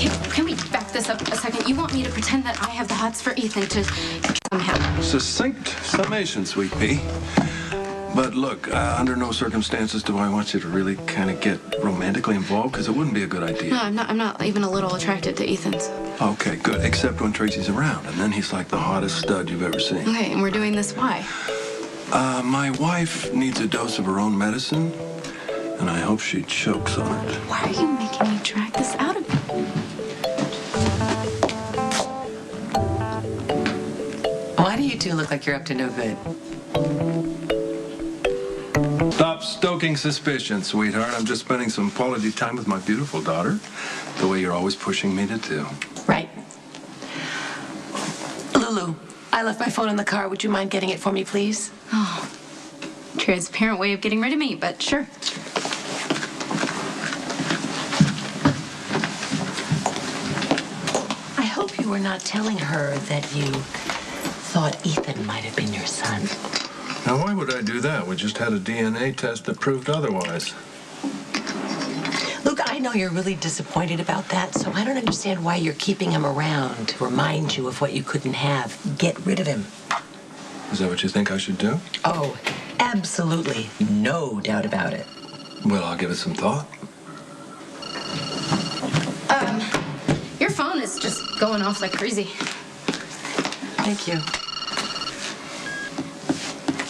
Can we back this up a second? You want me to pretend that I have the hots for Ethan to somehow... Succinct summation, sweet pea. But look, under no circumstances do I want you to really kind of get romantically involved, because it wouldn't be a good idea. No, I'm not even a little attracted to Ethan's. Okay, good. Except when Tracy's around, and then he's like the hottest stud you've ever seen. Okay, and we're doing this why? My wife needs a dose of her own medicine, and I hope she chokes on it. Why are you making me drag this out of me? Why do you two look like you're up to no good? Stop stoking suspicion, sweetheart. I'm just spending some quality time with my beautiful daughter, the way you're always pushing me to do. Right. Lulu, I left my phone in the car. Would you mind getting it for me, please? Oh, transparent way of getting rid of me, but sure. I hope you were not telling her that you thought Ethan might have been your son. Now, why would I do that? We just had a DNA test that proved otherwise. Look, I know you're really disappointed about that, so I don't understand why you're keeping him around to remind you of what you couldn't have. Get rid of him. Is that what you think I should do? Oh, absolutely. No doubt about it. Well, I'll give it some thought. Your phone is just going off like crazy. Thank you.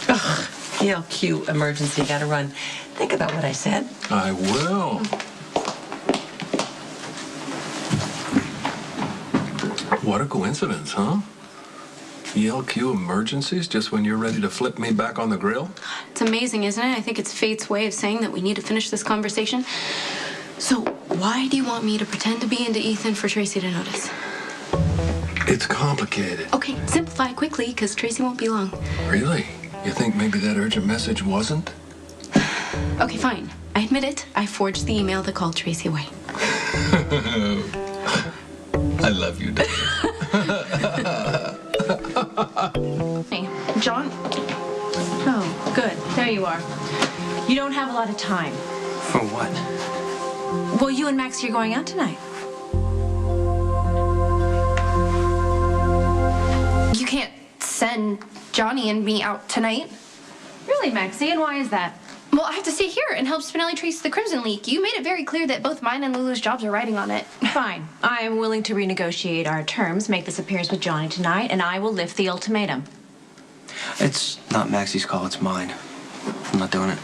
Ugh, Yale Q emergency. Gotta run. Think about what I said. I will. What a coincidence, huh? ELQ emergencies just when you're ready to flip me back on the grill? It's amazing, isn't it? I think it's fate's way of saying that we need to finish this conversation. So why do you want me to pretend to be into Ethan for Tracy to notice? It's complicated. Okay, simplify quickly, because Tracy won't be long. Really? You think maybe that urgent message wasn't? Okay, fine. I admit it. I forged the email that called Tracy away. I love you, Dad. Hey, John? Oh, good. There you are. You don't have a lot of time. For what? Well, you and Maxie are going out tonight. You can't send Johnny and me out tonight. Really, Maxie? And why is that? Well, I have to stay here and help Spinelli trace the Crimson leak. You made it very clear that both mine and Lulu's jobs are riding on it. Fine. I am willing to renegotiate our terms, make this appearance with Johnny tonight, and I will lift the ultimatum. It's not Maxie's call, it's mine. I'm not doing it.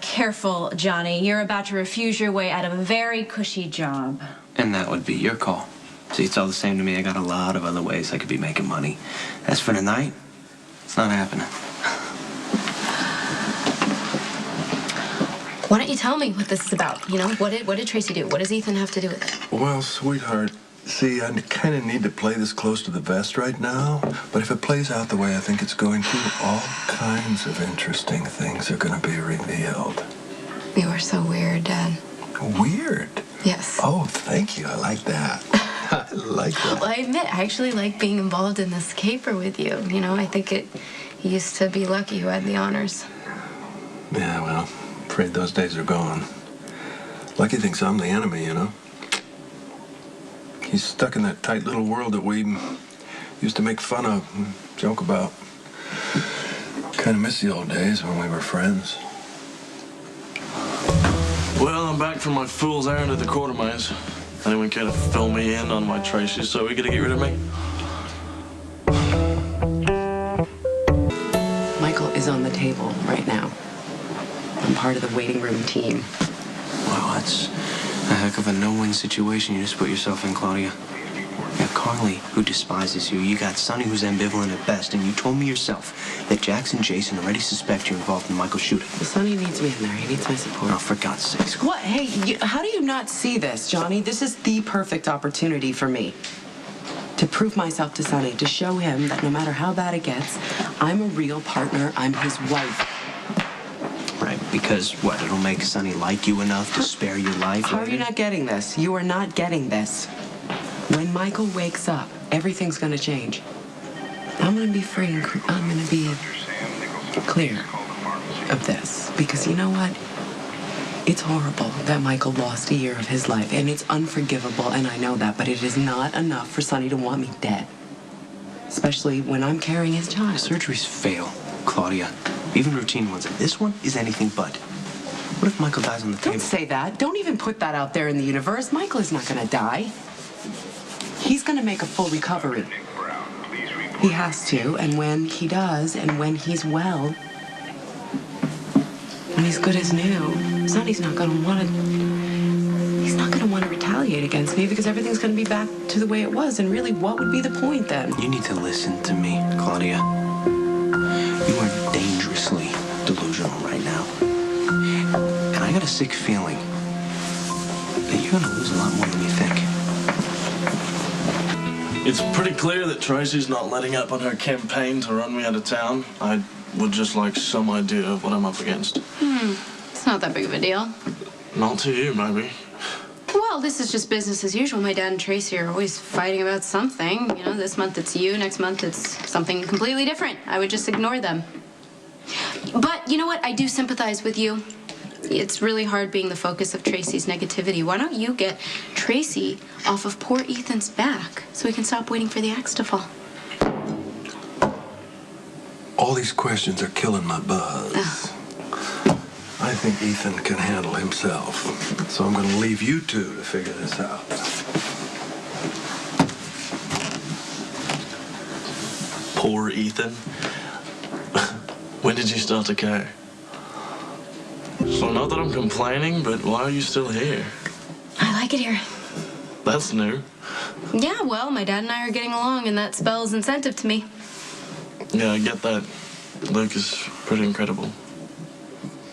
Careful, Johnny. You're about to refuse your way out of a very cushy job. And that would be your call. See, it's all the same to me. I got a lot of other ways I could be making money. As for tonight, it's not happening. Why don't you tell me what this is about? You know, what did Tracy do? What does Ethan have to do with it? Well, sweetheart, see, I kind of need to play this close to the vest right now. But if it plays out the way I think it's going to, all kinds of interesting things are going to be revealed. You are so weird, Dad. Weird? Yes. Oh, thank you. I like that. I like that. Well, I admit, I actually like being involved in this caper with you. You know, I think it used to be Lucky who had the honors. Yeah, well, afraid those days are gone. Lucky thinks I'm the enemy, you know? He's stuck in that tight little world that we used to make fun of and joke about. Kind of miss the old days when we were friends. Well, I'm back from my fool's errand at the Quartermains. Anyone care to fill me in on my traces so we gotta get rid of me? Michael is on the table right now. I'm part of the waiting room team. Wow, that's a heck of a no-win situation you just put yourself in, Claudia. You got Carly, who despises you. You got Sonny, who's ambivalent at best. And you told me yourself that Jax and Jason already suspect you're involved in Michael's shooting. Well, Sonny needs me in there. He needs my support. Oh, for God's sakes. What? Hey, how do you not see this, Johnny? This is the perfect opportunity for me to prove myself to Sonny, to show him that no matter how bad it gets, I'm a real partner. I'm his wife. Right, because what? It'll make Sonny like you enough to spare your life? How are you not getting this? You are not getting this. When Michael wakes up, everything's going to change. I'm going to be free and I'm going to be clear of this. Because you know what? It's horrible that Michael lost a year of his life, and it's unforgivable, and I know that, but it is not enough for Sonny to want me dead. Especially when I'm carrying his child. Surgeries fail, Claudia. Even routine ones. And this one is anything but. What if Michael dies on the table? Don't say that. Don't even put that out there in the universe. Michael is not going to die. He's going to make a full recovery. He has to, and when he does, and when he's well, when he's good as new, Sonny's not going to want to. He's not going to want to retaliate against me because everything's going to be back to the way it was. And really, what would be the point then? You need to listen to me, Claudia. You are dangerously delusional right now. And I got a sick feeling that you're going to lose a lot more than you think. It's pretty clear that Tracy's not letting up on her campaign to run me out of town. I would just like some idea of what I'm up against. It's not that big of a deal. Not to you, maybe. Well, this is just business as usual. My dad and Tracy are always fighting about something. You know, this month it's you, next month it's something completely different. I would just ignore them. But you know what? I do sympathize with you. It's really hard being the focus of Tracy's negativity. Why don't you get Tracy off of poor Ethan's back so we can stop waiting for the axe to fall? All these questions are killing my buzz. Ugh. I think Ethan can handle himself. So I'm going to leave you two to figure this out. Poor Ethan. When did you start to care? So not that I'm complaining, but why are you still here? I like it here. That's new. Yeah, well, my dad and I are getting along, and that spells incentive to me. Yeah, I get that. Luke is pretty incredible.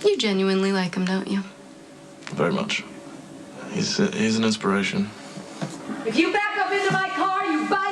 You genuinely like him, don't you? Very much. He's an inspiration. If you back up into my car, you buy